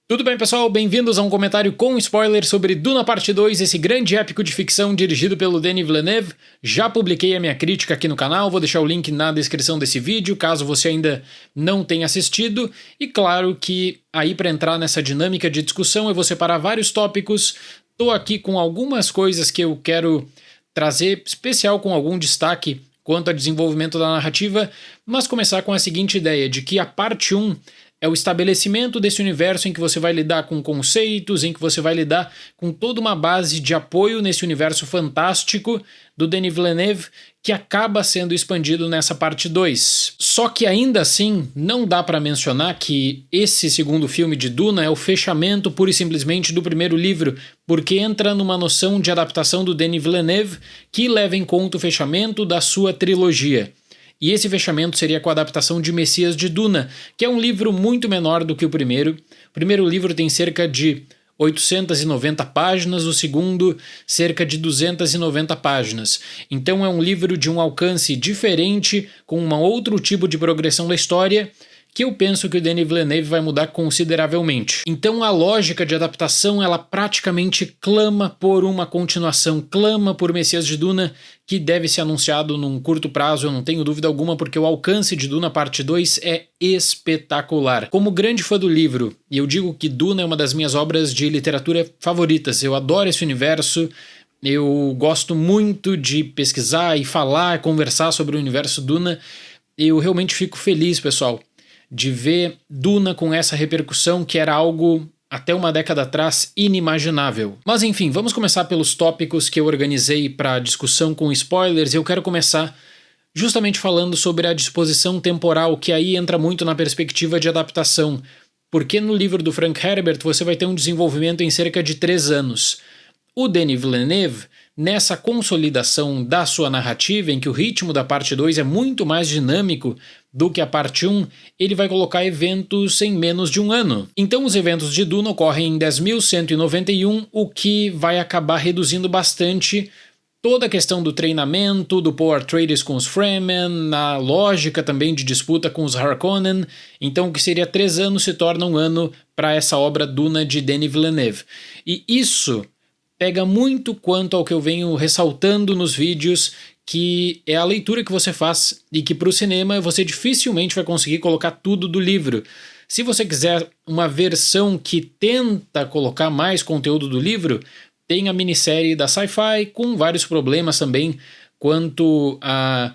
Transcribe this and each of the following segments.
Tudo bem, pessoal? Bem-vindos a um comentário com spoiler sobre Duna Parte 2, esse grande épico de ficção dirigido pelo Denis Villeneuve. Já publiquei a minha crítica aqui no canal, vou deixar o link na descrição desse vídeo, caso você ainda não tenha assistido. E claro que aí para entrar nessa dinâmica de discussão eu vou separar vários tópicos. Estou aqui com algumas coisas que eu quero trazer, especial com algum destaque quanto ao desenvolvimento da narrativa, mas começar com a seguinte ideia de que a parte 1 é o estabelecimento desse universo em que você vai lidar com conceitos, em que você vai lidar com toda uma base de apoio nesse universo fantástico do Denis Villeneuve, que acaba sendo expandido nessa parte 2. Só que ainda assim, não dá para mencionar que esse segundo filme de Duna é o fechamento pura e simplesmente do primeiro livro, porque entra numa noção de adaptação do Denis Villeneuve que leva em conta o fechamento da sua trilogia. E esse fechamento seria com a adaptação de Messias de Duna, que é um livro muito menor do que o primeiro. O primeiro livro tem cerca de 890 páginas, o segundo cerca de 290 páginas. Então é um livro de um alcance diferente, com um outro tipo de progressão da história, que eu penso que o Denis Villeneuve vai mudar consideravelmente. Então a lógica de adaptação, ela praticamente clama por uma continuação, clama por Messias de Duna, que deve ser anunciado num curto prazo, eu não tenho dúvida alguma, porque o alcance de Duna parte 2 é espetacular. Como grande fã do livro, e eu digo que Duna é uma das minhas obras de literatura favoritas, eu adoro esse universo, eu gosto muito de pesquisar e falar, conversar sobre o universo Duna, eu realmente fico feliz, pessoal, de ver Duna com essa repercussão que era algo até uma década atrás inimaginável. Mas enfim, vamos começar pelos tópicos que eu organizei para discussão com spoilers. Eu quero começar justamente falando sobre a disposição temporal, que aí entra muito na perspectiva de adaptação, porque no livro do Frank Herbert você vai ter um desenvolvimento em cerca de 3 anos. O Denis Villeneuve, nessa consolidação da sua narrativa, em que o ritmo da parte 2 é muito mais dinâmico do que a parte 1, ele vai colocar eventos em menos de um ano. Então os eventos de Duna ocorrem em 10.191, o que vai acabar reduzindo bastante toda a questão do treinamento, do Power Atreides com os Fremen, a lógica também de disputa com os Harkonnen. Então o que seria 3 anos se torna um ano para essa obra Duna de Denis Villeneuve. E isso pega muito quanto ao que eu venho ressaltando nos vídeos, que é a leitura que você faz e que para o cinema você dificilmente vai conseguir colocar tudo do livro. Se você quiser uma versão que tenta colocar mais conteúdo do livro, tem a minissérie da Sci-Fi com vários problemas também quanto a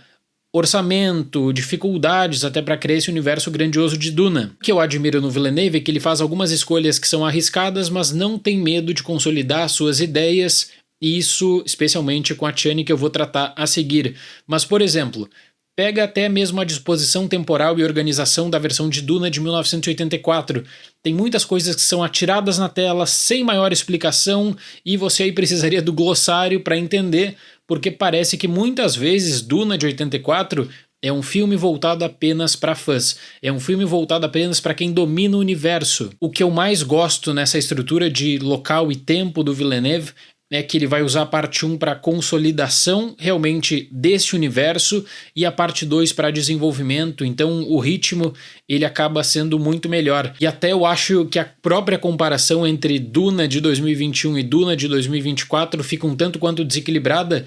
orçamento, dificuldades até para criar esse universo grandioso de Duna. O que eu admiro no Villeneuve é que ele faz algumas escolhas que são arriscadas, mas não tem medo de consolidar suas ideias, e isso especialmente com a Chani, que eu vou tratar a seguir. Mas, por exemplo, pega até mesmo a disposição temporal e organização da versão de Duna de 1984. Tem muitas coisas que são atiradas na tela sem maior explicação e você aí precisaria do glossário para entender, porque parece que muitas vezes Duna de 84 é um filme voltado apenas para fãs, é um filme voltado apenas para quem domina o universo. O que eu mais gosto nessa estrutura de local e tempo do Villeneuve é que ele vai usar a parte 1 para consolidação realmente desse universo e a parte 2 para desenvolvimento, então o ritmo ele acaba sendo muito melhor. E até eu acho que a própria comparação entre Duna de 2021 e Duna de 2024 fica um tanto quanto desequilibrada,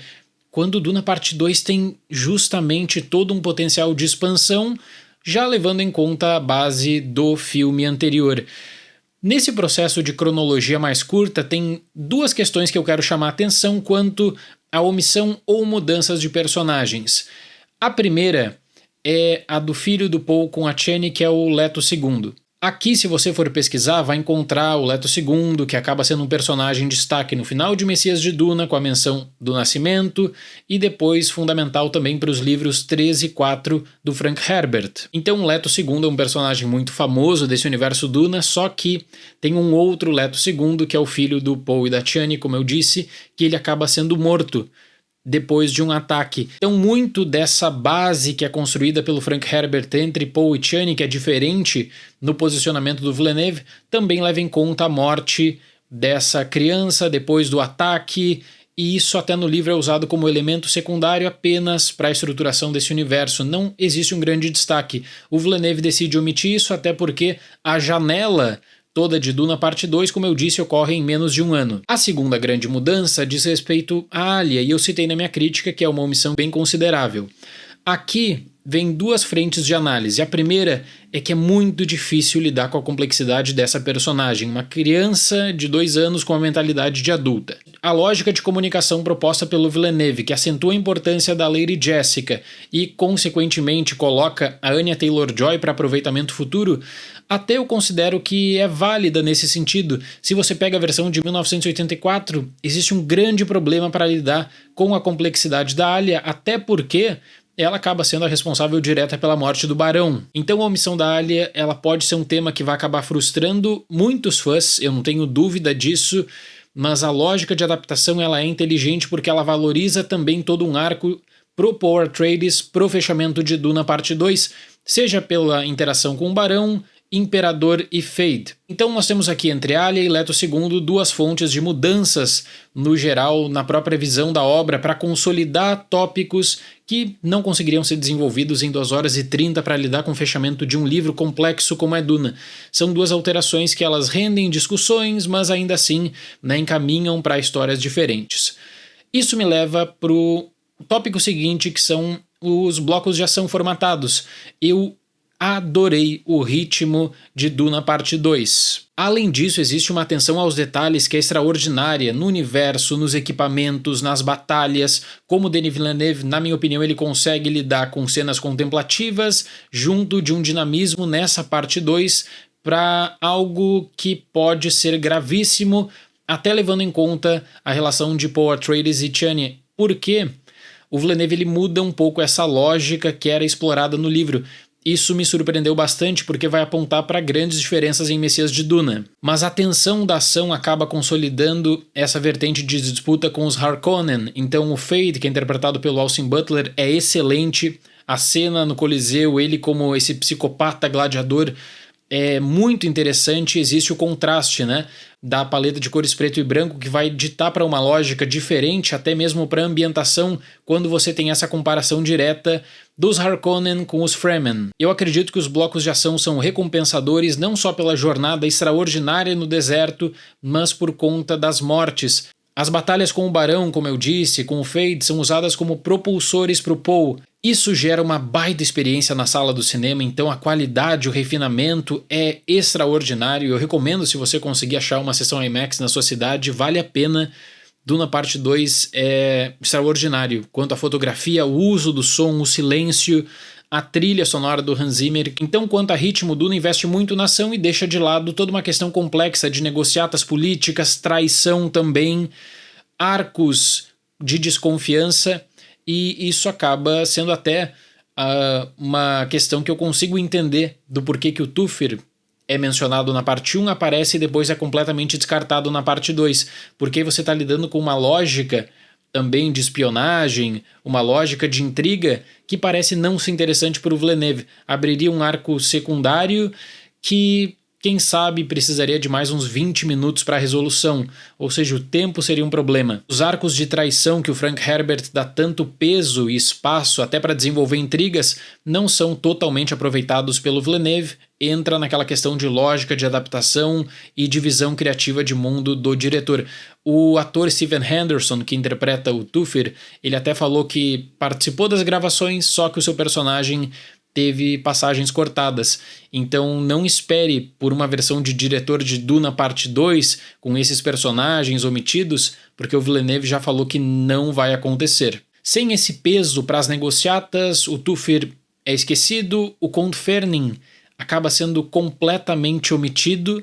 quando Duna parte 2 tem justamente todo um potencial de expansão, já levando em conta a base do filme anterior. Nesse processo de cronologia mais curta, tem duas questões que eu quero chamar a atenção quanto à omissão ou mudanças de personagens. A primeira é a do filho do Paul com a Chani, que é o Leto II. Aqui, se você for pesquisar, vai encontrar o Leto II, que acaba sendo um personagem em destaque no final de Messias de Duna, com a menção do nascimento, e depois fundamental também para os livros 3 e 4 do Frank Herbert. Então o Leto II é um personagem muito famoso desse universo Duna, só que tem um outro Leto II, que é o filho do Paul e da Chani, como eu disse, que ele acaba sendo morto depois de um ataque. Então muito dessa base que é construída pelo Frank Herbert entre Paul e Chani, que é diferente no posicionamento do Villeneuve, também leva em conta a morte dessa criança depois do ataque, e isso até no livro é usado como elemento secundário apenas para a estruturação desse universo. Não existe um grande destaque. O Villeneuve decide omitir isso até porque a janela toda de Duna Parte 2, como eu disse, ocorre em menos de um ano. A segunda grande mudança diz respeito à Alia, e eu citei na minha crítica que é uma omissão bem considerável. Aqui vem duas frentes de análise. A primeira é que é muito difícil lidar com a complexidade dessa personagem, uma criança de 2 anos com a mentalidade de adulta. A lógica de comunicação proposta pelo Villeneuve, que acentua a importância da Lady Jessica e, consequentemente, coloca a Anya Taylor-Joy para aproveitamento futuro, até eu considero que é válida nesse sentido. Se você pega a versão de 1984, existe um grande problema para lidar com a complexidade da Alia, até porque ela acaba sendo a responsável direta pela morte do Barão. Então a omissão da Alia, ela pode ser um tema que vai acabar frustrando muitos fãs, eu não tenho dúvida disso, mas a lógica de adaptação ela é inteligente porque ela valoriza também todo um arco pro Paul Atreides, pro fechamento de Duna Parte 2, seja pela interação com o Barão, Imperador e Fade. Então nós temos aqui entre Alia e Leto II duas fontes de mudanças no geral na própria visão da obra para consolidar tópicos que não conseguiriam ser desenvolvidos em 2 horas e 30 para lidar com o fechamento de um livro complexo como é Duna. São duas alterações que elas rendem discussões, mas ainda assim, né, encaminham para histórias diferentes. Isso me leva para o tópico seguinte, que são os blocos de ação formatados. Eu adorei o ritmo de Duna Parte 2. Além disso, existe uma atenção aos detalhes que é extraordinária no universo, nos equipamentos, nas batalhas. Como Denis Villeneuve, na minha opinião, ele consegue lidar com cenas contemplativas junto de um dinamismo nessa Parte 2 para algo que pode ser gravíssimo, até levando em conta a relação de Paul Atreides e Chani. Por quê? O Villeneuve ele muda um pouco essa lógica que era explorada no livro. Isso me surpreendeu bastante porque vai apontar para grandes diferenças em Messias de Duna. Mas a tensão da ação acaba consolidando essa vertente de disputa com os Harkonnen. Então o Fade, que é interpretado pelo Austin Butler, é excelente. A cena no Coliseu, ele como esse psicopata gladiador, é muito interessante. Existe o contraste, né, da paleta de cores preto e branco que vai ditar para uma lógica diferente, até mesmo para a ambientação, quando você tem essa comparação direta dos Harkonnen com os Fremen. Eu acredito que os blocos de ação são recompensadores não só pela jornada extraordinária no deserto, mas por conta das mortes. As batalhas com o Barão, como eu disse, com o Fade, são usadas como propulsores para o Paul. Isso gera uma baita experiência na sala do cinema, então a qualidade, o refinamento é extraordinário. Eu recomendo, se você conseguir achar uma sessão IMAX na sua cidade, vale a pena. Duna Parte 2 é extraordinário. Quanto à fotografia, o uso do som, o silêncio, a trilha sonora do Hans Zimmer. Então, quanto a ritmo, Duna investe muito na ação e deixa de lado toda uma questão complexa de negociatas políticas, traição também, arcos de desconfiança, e isso acaba sendo até uma questão que eu consigo entender do porquê que o Thufir é mencionado na parte 1, aparece e depois é completamente descartado na parte 2, porque você está lidando com uma lógica também de espionagem, uma lógica de intriga que parece não ser interessante para o Villeneuve. Abriria um arco secundário que, quem sabe, precisaria de mais uns 20 minutos para a resolução, ou seja, o tempo seria um problema. Os arcos de traição que o Frank Herbert dá tanto peso e espaço até para desenvolver intrigas não são totalmente aproveitados pelo Villeneuve. Entra naquela questão de lógica de adaptação e de visão criativa de mundo do diretor. O ator Steven Henderson, que interpreta o Thufir, ele até falou que participou das gravações, só que o seu personagem teve passagens cortadas. Então não espere por uma versão de diretor de Duna Parte 2 com esses personagens omitidos, porque o Villeneuve já falou que não vai acontecer. Sem esse peso para as negociatas, o Thufir é esquecido, o Count Fernin acaba sendo completamente omitido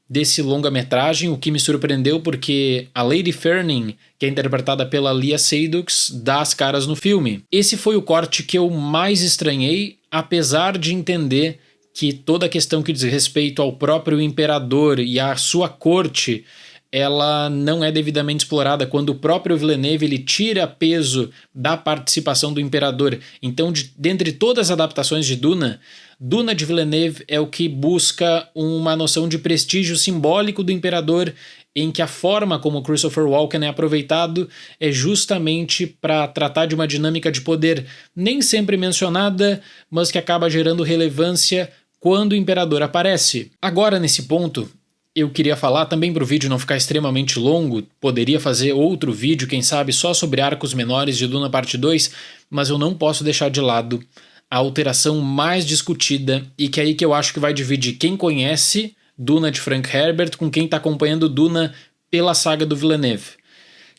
desse longa-metragem, o que me surpreendeu porque a Lady Fernin, que é interpretada pela Léa Seydoux, dá as caras no filme. Esse foi o corte que eu mais estranhei, apesar de entender que toda a questão que diz respeito ao próprio imperador e à sua corte, ela não é devidamente explorada quando o próprio Villeneuve ele tira peso da participação do imperador. Então, dentre todas as adaptações de Duna, Duna de Villeneuve é o que busca uma noção de prestígio simbólico do imperador, em que a forma como Christopher Walken é aproveitado é justamente para tratar de uma dinâmica de poder nem sempre mencionada, mas que acaba gerando relevância quando o imperador aparece. Agora, nesse ponto, eu queria falar também para o vídeo não ficar extremamente longo, poderia fazer outro vídeo, quem sabe, só sobre arcos menores de Duna parte 2, mas eu não posso deixar de lado a alteração mais discutida e que é aí que eu acho que vai dividir quem conhece Duna de Frank Herbert com quem está acompanhando Duna pela saga do Villeneuve,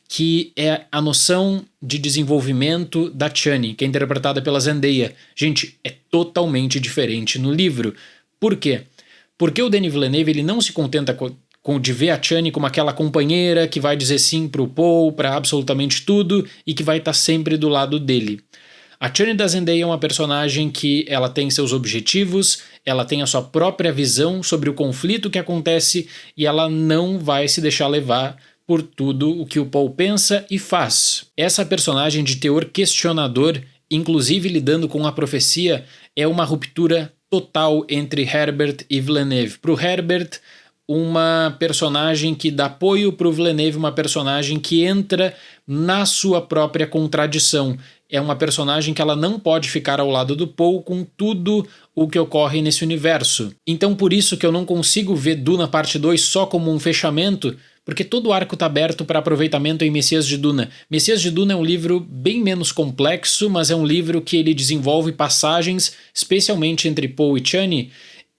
que é a noção de desenvolvimento da Chani, que é interpretada pela Zendaya. Gente, é totalmente diferente no livro. Por quê? Porque o Denis Villeneuve ele não se contenta de ver a Chani como aquela companheira que vai dizer sim pro Paul, para absolutamente tudo e que vai estar sempre do lado dele. A Chani da Zendaya é uma personagem que ela tem seus objetivos, ela tem a sua própria visão sobre o conflito que acontece e ela não vai se deixar levar por tudo o que o Paul pensa e faz. Essa personagem de teor questionador, inclusive lidando com a profecia, é uma ruptura total entre Herbert e Villeneuve. Para o Herbert, uma personagem que dá apoio, para o Villeneuve, uma personagem que entra na sua própria contradição. É uma personagem que ela não pode ficar ao lado do Paul com tudo o que ocorre nesse universo. Então por isso que eu não consigo ver Duna parte 2 só como um fechamento, porque todo o arco está aberto para aproveitamento em Messias de Duna. Messias de Duna é um livro bem menos complexo, mas é um livro que ele desenvolve passagens, especialmente entre Paul e Chani,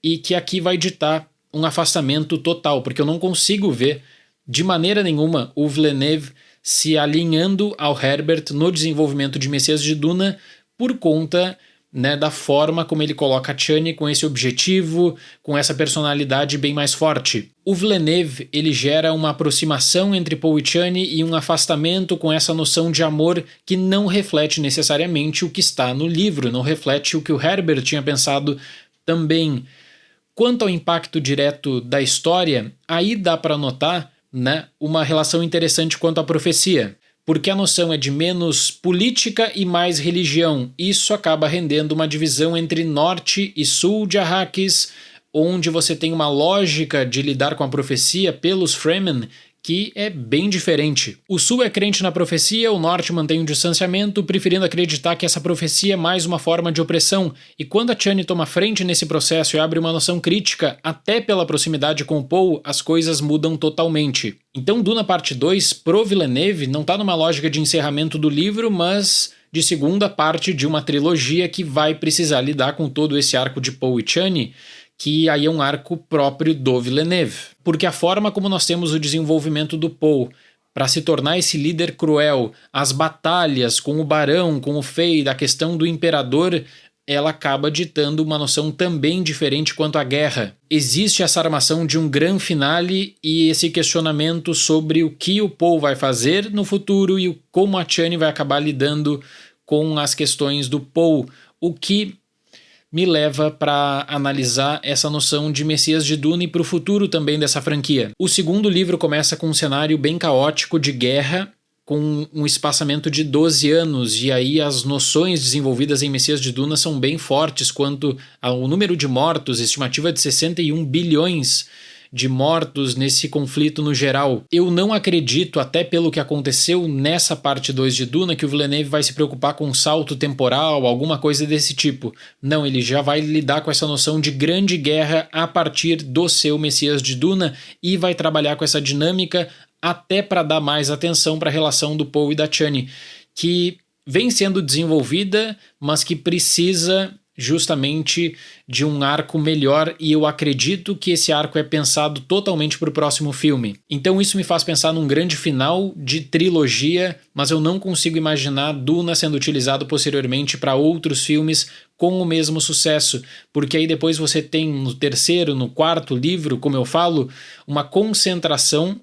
e que aqui vai ditar um afastamento total, porque eu não consigo ver de maneira nenhuma o Villeneuve se alinhando ao Herbert no desenvolvimento de Messias de Duna por conta, né, da forma como ele coloca a Chani com esse objetivo, com essa personalidade bem mais forte. O Villeneuve ele gera uma aproximação entre Paul e Chani e um afastamento com essa noção de amor que não reflete necessariamente o que está no livro, não reflete o que o Herbert tinha pensado também. Quanto ao impacto direto da história, aí dá para notar, né, uma relação interessante quanto à profecia, porque a noção é de menos política e mais religião. Isso acaba rendendo uma divisão entre norte e sul de Arrakis, onde você tem uma lógica de lidar com a profecia pelos Fremen que é bem diferente. O sul é crente na profecia, o norte mantém um distanciamento, preferindo acreditar que essa profecia é mais uma forma de opressão, e quando a Chani toma frente nesse processo e abre uma noção crítica, até pela proximidade com o Paul, as coisas mudam totalmente. Então Duna parte 2, pro Villeneuve, não tá numa lógica de encerramento do livro, mas de segunda parte de uma trilogia que vai precisar lidar com todo esse arco de Paul e Chani, que aí é um arco próprio do Villeneuve. Porque a forma como nós temos o desenvolvimento do Paul para se tornar esse líder cruel, as batalhas com o Barão, com o Feyd, a questão do Imperador, ela acaba ditando uma noção também diferente quanto à guerra. Existe essa armação de um grande finale e esse questionamento sobre o que o Paul vai fazer no futuro e como a Chani vai acabar lidando com as questões do Paul, o que me leva para analisar essa noção de Messias de Duna e para o futuro também dessa franquia. O segundo livro começa com um cenário bem caótico de guerra, com um espaçamento de 12 anos, e aí as noções desenvolvidas em Messias de Duna são bem fortes quanto ao número de mortos, estimativa de 61 bilhões de mortos nesse conflito no geral. Eu não acredito, até pelo que aconteceu nessa parte 2 de Duna, que o Villeneuve vai se preocupar com um salto temporal, alguma coisa desse tipo. Não, ele já vai lidar com essa noção de grande guerra a partir do seu Messias de Duna e vai trabalhar com essa dinâmica até para dar mais atenção para a relação do Paul e da Chani, que vem sendo desenvolvida, mas que precisa justamente de um arco melhor, e eu acredito que esse arco é pensado totalmente para o próximo filme. Então isso me faz pensar num grande final de trilogia, mas eu não consigo imaginar Duna sendo utilizado posteriormente para outros filmes com o mesmo sucesso, porque aí depois você tem no terceiro, no quarto livro, como eu falo, uma concentração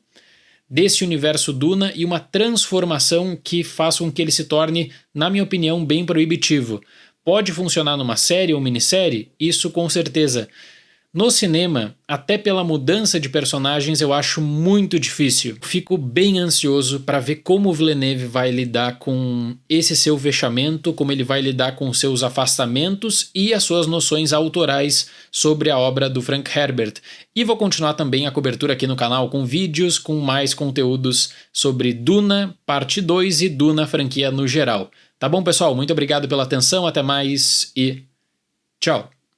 desse universo Duna e uma transformação que faz com que ele se torne, na minha opinião, bem proibitivo. Pode funcionar numa série ou minissérie? Isso com certeza. No cinema, até pela mudança de personagens, eu acho muito difícil. Fico bem ansioso para ver como o Villeneuve vai lidar com esse seu fechamento, como ele vai lidar com seus afastamentos e as suas noções autorais sobre a obra do Frank Herbert. E vou continuar também a cobertura aqui no canal com vídeos, com mais conteúdos sobre Duna, parte 2 e Duna franquia no geral. Tá bom, pessoal? Muito obrigado pela atenção, até mais e tchau!